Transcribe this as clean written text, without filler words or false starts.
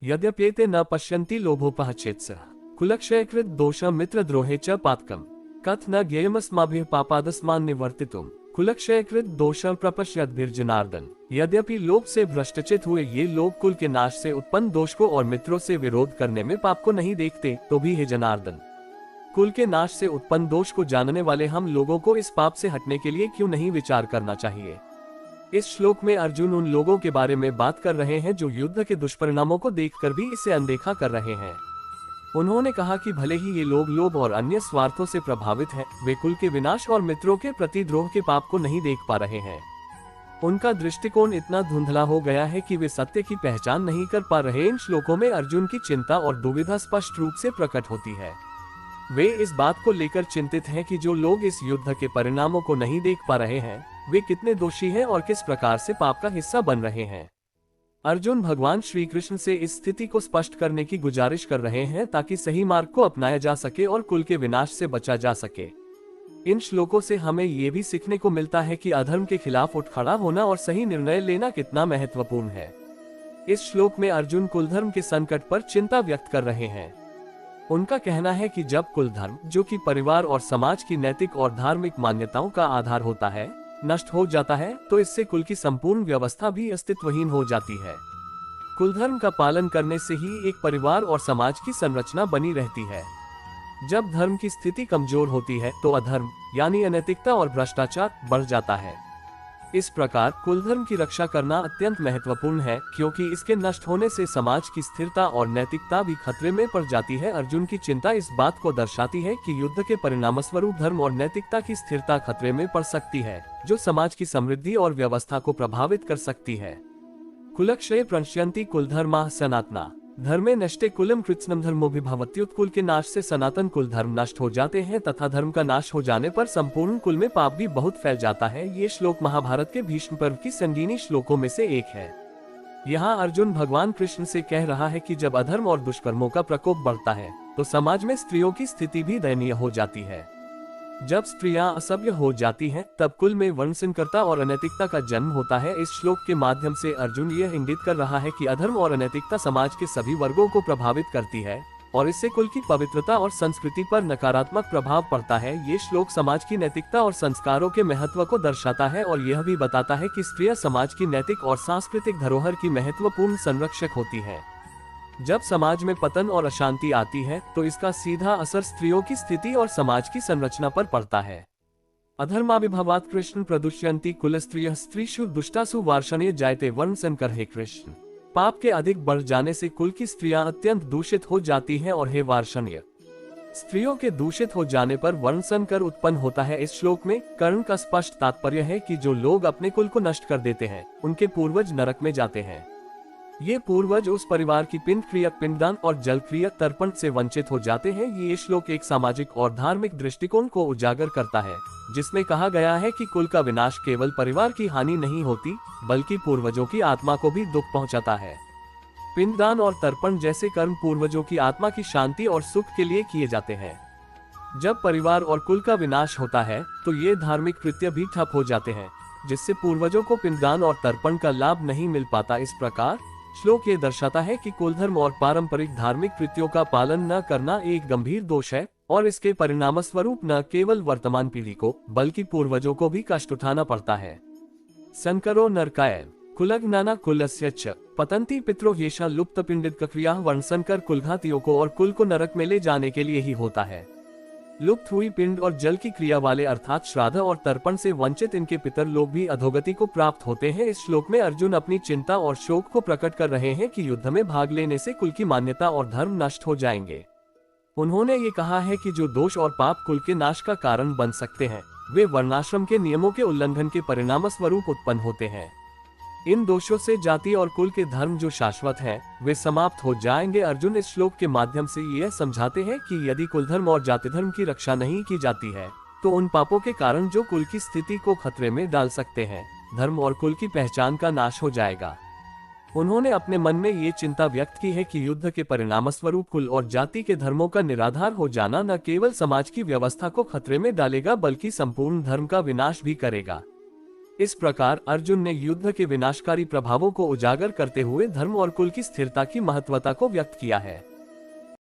यद्यप्येते न पश्यन्ति लोभोपहचेत्सः कुलक्षयकृत दोष मित्रद्रोहे च पातकम् कथ न ज्ञेयमस्माभिः पापादस्मान् निवर्तितुम् कुलक्षयकृत दोष प्रपश्यद्भिर्जनार्दन। यद्यपि लोभ से भ्रष्टचित हुए ये लोग कुल के नाश से उत्पन्न दोष को और मित्रों से विरोध करने में पाप को नहीं देखते, तो भी हे जनार्दन, कुल के नाश से उत्पन्न दोष को जानने वाले हम लोगों को इस पाप से हटने के लिए क्यों नहीं विचार करना चाहिए। इस श्लोक में अर्जुन उन लोगों के बारे में बात कर रहे हैं जो युद्ध के दुष्परिणामों को देखकर भी इसे अनदेखा कर रहे हैं। उन्होंने कहा कि भले ही ये लोग लोभ और अन्य स्वार्थों से प्रभावित हैं, वे कुल के विनाश और मित्रों के प्रति द्रोह के पाप को नहीं देख पा रहे हैं। उनका दृष्टिकोण इतना धुंधला हो गया है कि वे सत्य की पहचान नहीं कर पा रहे। इन श्लोकों में अर्जुन की चिंता और दुविधा स्पष्ट रूप से प्रकट होती है। वे इस बात को लेकर चिंतित हैं कि जो लोग इस युद्ध के परिणामों को नहीं देख पा रहे हैं, वे कितने दोषी हैं और किस प्रकार से पाप का हिस्सा बन रहे हैं। अर्जुन भगवान श्री कृष्ण से इस स्थिति को स्पष्ट करने की गुजारिश कर रहे हैं ताकि सही मार्ग को अपनाया जा सके और कुल के विनाश से बचा जा सके। इन श्लोकों से हमें ये भी सीखने को मिलता है कि अधर्म के खिलाफ उठ खड़ा होना और सही निर्णय लेना कितना महत्वपूर्ण है। इस श्लोक में अर्जुन कुलधर्म के संकट पर चिंता व्यक्त कर रहे हैं। उनका कहना है कि जब कुल धर्म, जो कि परिवार और समाज की नैतिक और धार्मिक मान्यताओं का आधार होता है, नष्ट हो जाता है, तो इससे कुल की संपूर्ण व्यवस्था भी अस्तित्वहीन हो जाती है। कुल धर्म का पालन करने से ही एक परिवार और समाज की संरचना बनी रहती है। जब धर्म की स्थिति कमजोर होती है तो अधर्म यानी अनैतिकता और भ्रष्टाचार बढ़ जाता है। इस प्रकार कुल धर्म की रक्षा करना अत्यंत महत्वपूर्ण है, क्योंकि इसके नष्ट होने से समाज की स्थिरता और नैतिकता भी खतरे में पड़ जाती है। अर्जुन की चिंता इस बात को दर्शाती है कि युद्ध के परिणामस्वरूप धर्म और नैतिकता की स्थिरता खतरे में पड़ सकती है, जो समाज की समृद्धि और व्यवस्था को प्रभावित कर सकती है। कुलक्षये प्रणश्यन्ति कुलधर्माः सनातना धर्मे नष्टे कुलम कृत्स्नम धर्मोभिभवत्युत। कुल के नाश से सनातन कुल धर्म नष्ट हो जाते हैं तथा धर्म का नाश हो जाने पर संपूर्ण कुल में पाप भी बहुत फैल जाता है। ये श्लोक महाभारत के भीष्म पर्व की संगीनी श्लोकों में से एक है। यहाँ अर्जुन भगवान कृष्ण से कह रहा है कि जब अधर्म और दुष्कर्मों का प्रकोप बढ़ता है तो समाज में स्त्रियों की स्थिति भी दयनीय हो जाती है। जब स्त्रियां असभ्य हो जाती हैं, तब कुल में वर्णसंकरता और अनैतिकता का जन्म होता है। इस श्लोक के माध्यम से अर्जुन यह इंगित कर रहा है कि अधर्म और अनैतिकता समाज के सभी वर्गों को प्रभावित करती है और इससे कुल की पवित्रता और संस्कृति पर नकारात्मक प्रभाव पड़ता है। ये श्लोक समाज की नैतिकता और संस्कारों के महत्व को दर्शाता है और यह भी बताता है कि स्त्रियां समाज की नैतिक और सांस्कृतिक धरोहर की महत्वपूर्ण संरक्षक होती है। जब समाज में पतन और अशांति आती है तो इसका सीधा असर स्त्रियों की स्थिति और समाज की संरचना पर पड़ता है। अधर्माभिभवात् कृष्ण प्रदुष्यन्ति कुलस्त्रियः स्त्रीषु दुष्टासु वार्ष्णेय जायते वर्णसंकर। हे कृष्ण, पाप के अधिक बढ़ जाने से कुल की स्त्रियां अत्यंत दूषित हो जाती हैं और हे वार्ष्णेय, स्त्रियों के दूषित हो जाने पर वर्णसंकर उत्पन्न होता है। इस श्लोक में कर्ण का स्पष्ट तात्पर्य है कि जो लोग अपने कुल को नष्ट कर देते हैं, उनके पूर्वज नरक में जाते हैं। ये पूर्वज उस परिवार की पिंड क्रिया पिंडदान और जल क्रिया तर्पण से वंचित हो जाते हैं। ये श्लोक एक सामाजिक और धार्मिक दृष्टिकोण को उजागर करता है, जिसमें कहा गया है कि कुल का विनाश केवल परिवार की हानि नहीं होती, बल्कि पूर्वजों की आत्मा को भी दुख पहुंचाता है। पिंडदान और तर्पण जैसे कर्म पूर्वजों की आत्मा की शांति और सुख के लिए किए जाते हैं। जब परिवार और कुल का विनाश होता है तो ये धार्मिक कृत्य भी ठप हो जाते हैं, जिससे पूर्वजों को पिंडदान और तर्पण का लाभ नहीं मिल पाता। इस प्रकार श्लोक ये दर्शाता है कि कुल धर्म और पारंपरिक धार्मिक कृत्यों का पालन न करना एक गंभीर दोष है और इसके परिणामस्वरूप न केवल वर्तमान पीढ़ी को बल्कि पूर्वजों को भी कष्ट उठाना पड़ता है। संकरो नरकाय कुलज्ञाना कुलस्य च पतंती पितरो येषा लुप्त पिंडित क्रिया। वर्णसंकर कुलघातियों को और कुल को नरक में ले जाने के लिए ही होता है। लुप्त हुई पिंड और जल की क्रिया वाले अर्थात श्राद्ध और तर्पण से वंचित इनके पितर लोग भी अधोगति को प्राप्त होते हैं। इस श्लोक में अर्जुन अपनी चिंता और शोक को प्रकट कर रहे हैं कि युद्ध में भाग लेने से कुल की मान्यता और धर्म नष्ट हो जाएंगे। उन्होंने ये कहा है कि जो दोष और पाप कुल के नाश का कारण बन सकते हैं, वे वर्णाश्रम के नियमों के उल्लंघन के परिणाम स्वरूप उत्पन्न होते हैं। इन दोषों से जाति और कुल के धर्म जो शाश्वत हैं, वे समाप्त हो जाएंगे। अर्जुन इस श्लोक के माध्यम से यह समझाते हैं कि यदि कुल धर्म और जाति धर्म की रक्षा नहीं की जाती है तो उन पापों के कारण जो कुल की स्थिति को खतरे में डाल सकते हैं, धर्म और कुल की पहचान का नाश हो जाएगा। उन्होंने अपने मन में ये चिंता व्यक्त की है कि युद्ध के परिणामस्वरूप कुल और जाति के धर्मों का निराधार हो जाना न केवल समाज की व्यवस्था को खतरे में डालेगा बल्कि संपूर्ण धर्म का विनाश भी करेगा। इस प्रकार अर्जुन ने युद्ध के विनाशकारी प्रभावों को उजागर करते हुए धर्म और कुल की स्थिरता की महत्वता को व्यक्त किया है।